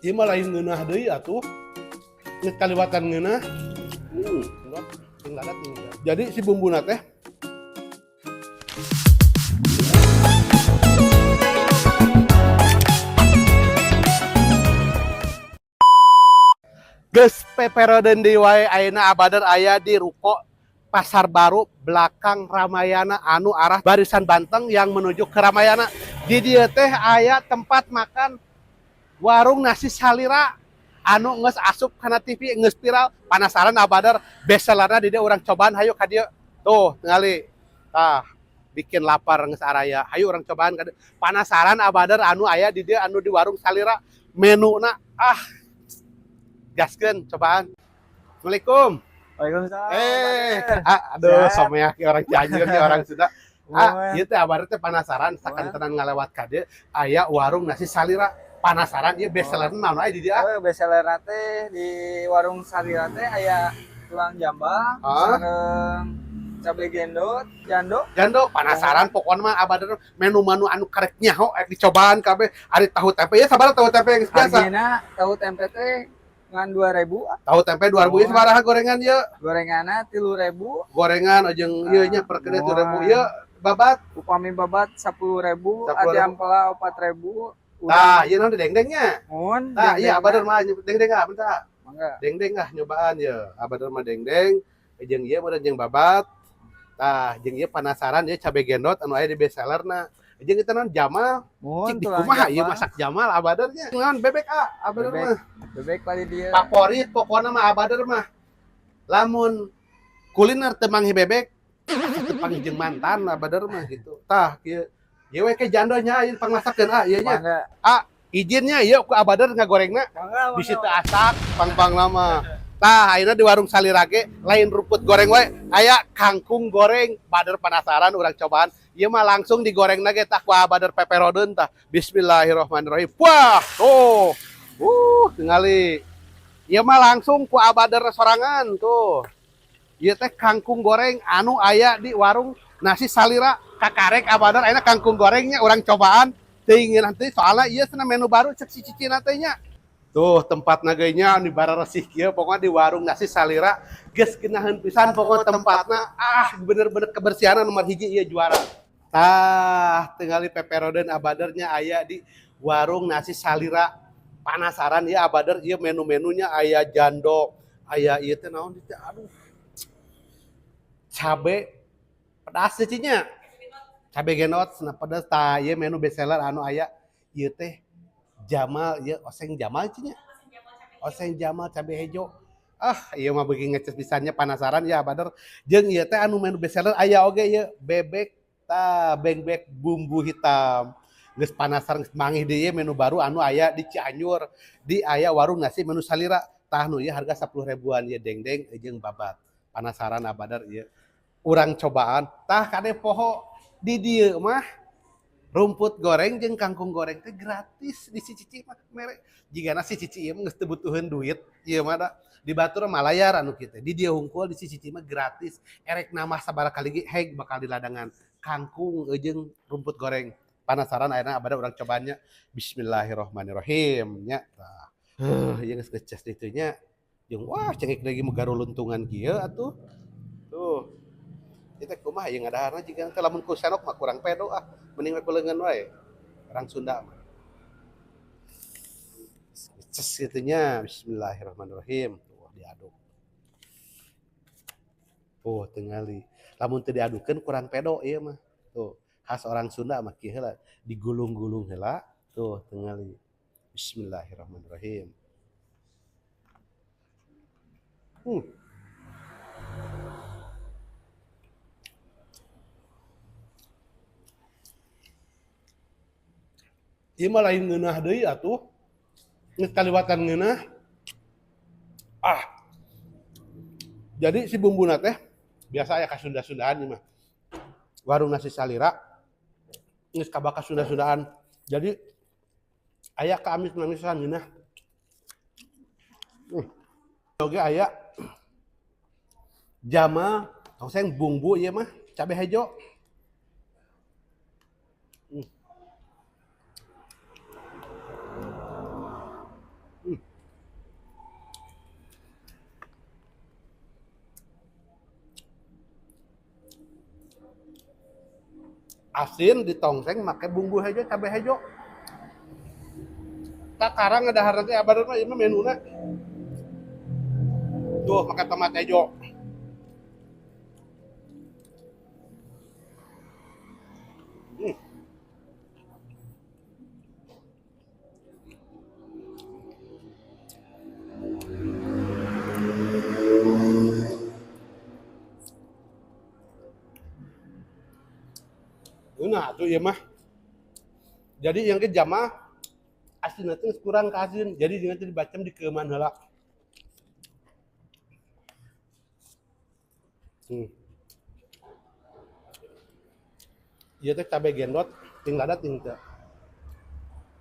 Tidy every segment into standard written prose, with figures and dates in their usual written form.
Ieu mah lain ngeunah deui atuh. Geus kaliwatan ngeunah. Tinggal tinggal. Jadi si bumbuna teh geus peperodeun deui wae ayeuna Abader aya di ruko Pasar Baru belakang Ramayana anu arah Barisan Banteng yang menuju ke Ramayana. Di dieu teh aya tempat makan warung nasi salira anu geus asup kana TV geus viral. Panasaran Abader bestsellerna di dieu urang cobaan hayu ka dieu. Tuh, tingali. Tah, bikin lapar geus araya. Hayu urang cobaan ka dieu. Panasaran Abader anu aya di dieu anu di warung salira. Menuna gaskeun cobaan. Assalamualaikum. Waalaikumsalam. Aduh, somea orang Cianjur nih orang Sunda. Ieu teh Abader teh panasaran sakantenan ngalewat ka dieu aya warung nasi salira. Panasaran ieu bestseller naon aya di dieu? Bestseller teh di warung salira teh aya tulang jambal, sareng cabe gendot, jando. Panasaran pokoknya mah Abader menu-menu anu karek nyaho dicobaan kabeh. Ari tahu tempe ya sabaraha tahu tempe geus biasa. Hargina tahu tempe teh ngan 2.000. Tahu tempe 2.000 ieu sabaraha gorengan ieu? Gorenganna 3.000. Gorengan jeung ieu nya per kilo 3.000. Ieu babat Upami babat 10.000, adi ampela 4.000. Tah, ieu naon dengdengnya? Mun. Tah, iya Abader mah dengdeng bentar. Mangga. Dengdeng nyobaan ieu. Abader mah dengdeng jeung ieu meureun jeung babat. Tah, jeung ieu panasaran ieu cabe gendot anu aya di bestsellerna. Jeung kita naon Jamal. Mun Cik di kumaha ieu masak Jamal Abadernya? Naon bebek Abader mah. Bebek kali dia. Favorit pokona mah Abader mah. Lamun kuliner teu manghi bebek, teu panggih jeung mantan Abader mah gitu. Tah, kieu ieu we ke jandonya ieu pangmasakeun ieu nya. Izinnya ieu ku Abader ngagorengna. Bisi teu asak pang-pang lama. Tah, ayeuna di warung salira ge lain rumput goreng we, aya kangkung goreng. Bader panasaran urang cobaan. Ieu mah langsung digorengna ge tah ku Abader peperodeun tah. Bismillahirrahmanirrahim. Wah, tuh. Tingali. Ieu mah langsung ku Abader sorangan tuh. Ieu teh kangkung goreng anu aya di warung nasi salira. Kakarek Abader ayeuna kangkung gorengnya urang cobaan. Teuing nanti soalnya ieu cenah menu baru cek si cicina teh nya. Tuh tempat nagenya di Bararesih kieu pokoknya di warung nasi salira geus geunaheun pisan pokoknya tempatna bener-bener kebersihan nomor hiji ieu juara. Tah tinggali peperodeun Abadernya aya di warung nasi salira. Panasaran ya Abader ieu menu-menunya aya jando, aya ieu teh naon teh aduh. Cabe pedas teh nya. Cabe genot cenah pedas tah ieu menu bestseller anu aya ieu teh Jamal, ya oseng Jamal nya. Oseng Jamal cabe hejo. Iya mah beuki ngeces pisannya panasaran ya Abader. Jeung ieu teh anu menu bestseller aya oge ieu bebek bebek bumbu hitam. Geus panasaran geus manggih deui menu baru anu aya di Cianjur. Di aya warung nasi menu salira. Tah nu ieu harga 10 ribuan ieu dengdeng jeung babat. Panasaran Abader ieu. Urang cobaan. Tah kade poho di dieu mah rumput goreng jeung kangkung goreng teh gratis di si Cici mah mere. Jigana si Cici ieu geus teu butuheun duit, ieu mah da di Batur mah layar anu kitu. Di dieu hungkul di si Cici mah gratis. Erek nambah sabaraha kali ge heg bakal diladangan kangkung jeung rumput goreng. Panasaran ayeuna Abader urang cobaannya. Bismillahirrahmanirrahim nya. Tah. Ieu geus ngecas ditu nya. Jeung wah cengek lagi megaruluntungan kieu atuh. Tuh. Kita kumaha yang ngadaharna jika teh lamun ku senok mah kurang pedo mending we kuleungeun wae orang Sunda mah ces kitu nya. Bismillahirrahmanirrahim. Tuh diaduk tingali lamun teu diadukeun kurang pedo ieu mah tuh khas orang Sunda mah kieu heula digulung-gulung heula tuh tingali. Bismillahirrahmanirrahim. Ieu mah lain ngeunah deui atuh. Geus kaliwatan ngeunah. Jadi si bumbuna teh biasa aya ka Sunda-Sundaan ieu mah. Warung nasi salira geus kabaka Sunda-Sundaan. Jadi aya ka amis-amisan ngeunah. Oge aya Jamal, oseng bumbu ieu mah cabe hejo. Asin ditongseng make bumbu hejo cabe hejo. Sekarang ada harga abad mah ini menuna. Tuh pakai tomat hejo. Nah, tuh ya mah. Jadi yang ke jama asin itu kurang ke asin. Jadi dengan dibacam di keuman heula. Iya teh cabai gendot, ting lada ting teh.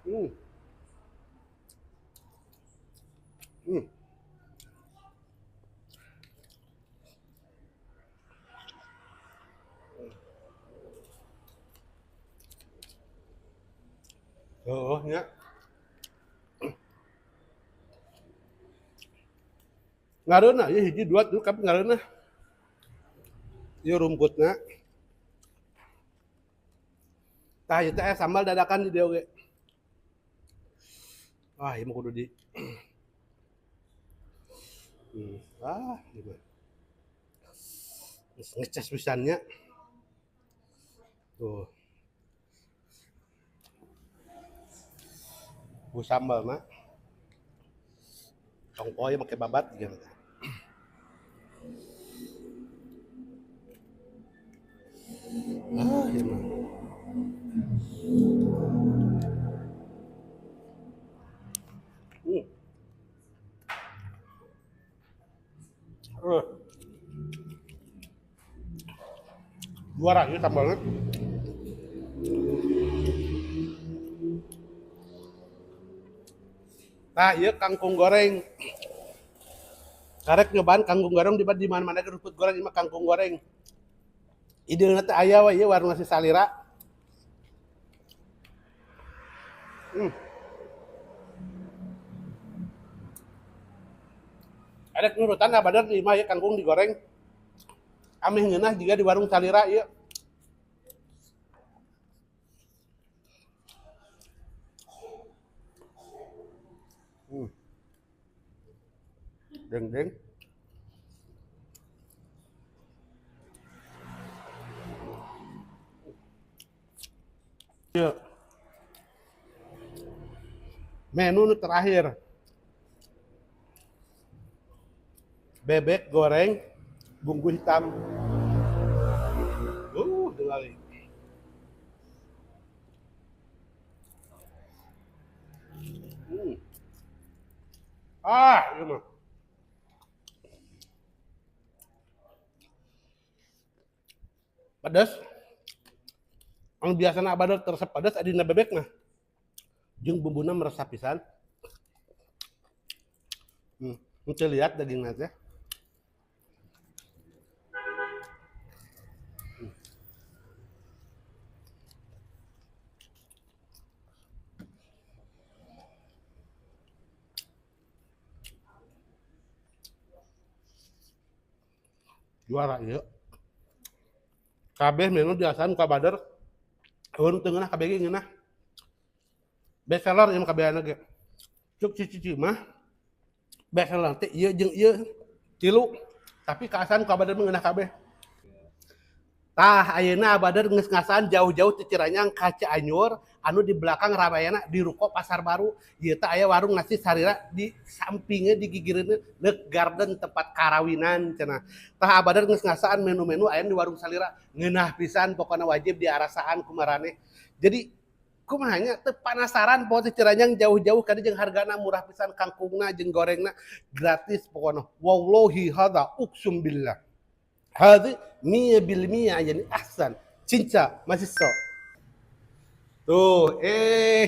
Hmm. Hmm. Oh, nya. Ngareuna ieu hiji dua tuh tapi ngareuna. Ieu rumputna. Tah ieu teh sambal dadakan di dieu ge. Wah, ieu mah kudu di gimana? Ngecas pisannya. Tuh. Bu sambal mah. Tongkoy make babat gitu. Ieu mah. Juara ieu sambalnya. Nah, ieu kangkung goreng. Karek nyobaan kangkung goreng di mana-mana ke rumput goreng ini mah kangkung goreng. Ideuna teh aya we ieu warung nasi salira. Ada nurutan abadar di imah ya kangkung digoreng. Ameh ngeunah juga di warung salira ieu. Deng-deng. Ieu. Menu nu terakhir. Bebek goreng bumbu hitam. Dengali. Ieu mah. Pedas. Anu biasana abadar teresep pedas adina bebek mah. Jeung bumbuna meresap pisan. Untuk lihat dagingnya teh. Juara ieu. Kabeh menu diasan ka Badar. Urang teu ngeunah kabeh ge ngeunah. Best seller ieu kabehana ge. Cuk cici mah best seller teh ieu jeung ieu tilu. Tapi kaasan ka Badar mah ngeunah kabeh. Tah ayeuna Badar geus ngasaan jauh-jauh teh Ciranyang ka Cianjur anu di belakang ramayana di Ruko Pasar Baru. Ieu teh aya warung nasi salira di sampingnya di gigireunna Lek Garden tempat karawinan cenah. Tah Badar geus ngasaan menu-menu aya di warung salira ngeunah pisan pokona wajib diarasaan ku maraneh. Jadi kumaha nya teu panasaran poe teh Ciranyang jauh-jauh ka dieu jeung hargana murah pisan kangkungna jeung gorengna gratis pokona. Wallahi hadza uqsum billah. Hadhi mia bil mia yani ahsan. Cinca masih so. Tuh,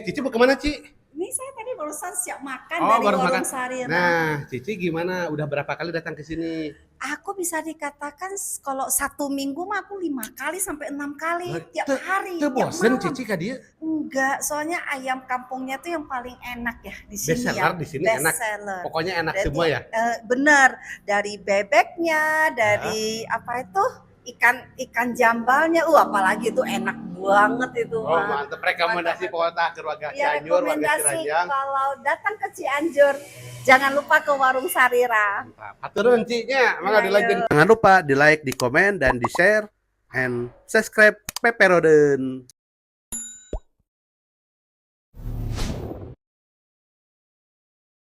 Cici mau kemana Ci? Ini saya tadi barusan siap makan Oh, dari baru warung makan. Sarira. Nah, Cici gimana? Udah berapa kali datang ke sini? Aku bisa dikatakan kalau 1 minggu mah aku 5 kali sampai 6 kali tiap hari. Teu tiap bosen malam. Cici ka dieu? Enggak, soalnya ayam kampungnya tuh yang paling enak ya di Best sini seller ya. di sini Best enak. seller. Pokoknya enak Berarti, semua ya. Bener, dari bebeknya, dari apa itu ikan jambalnya, apalagi itu enak banget itu. Oh, mantep. Rekomendasi kota ke warga Ya, Cianjur, warga rekomendasi Ciranjang. kalau datang ke Cianjur, jangan lupa ke Warung Sarira. Aturun Cinya, mangga Ayo. di-like. Jangan lupa di-like, di komen, dan di-share, and subscribe Peperoden.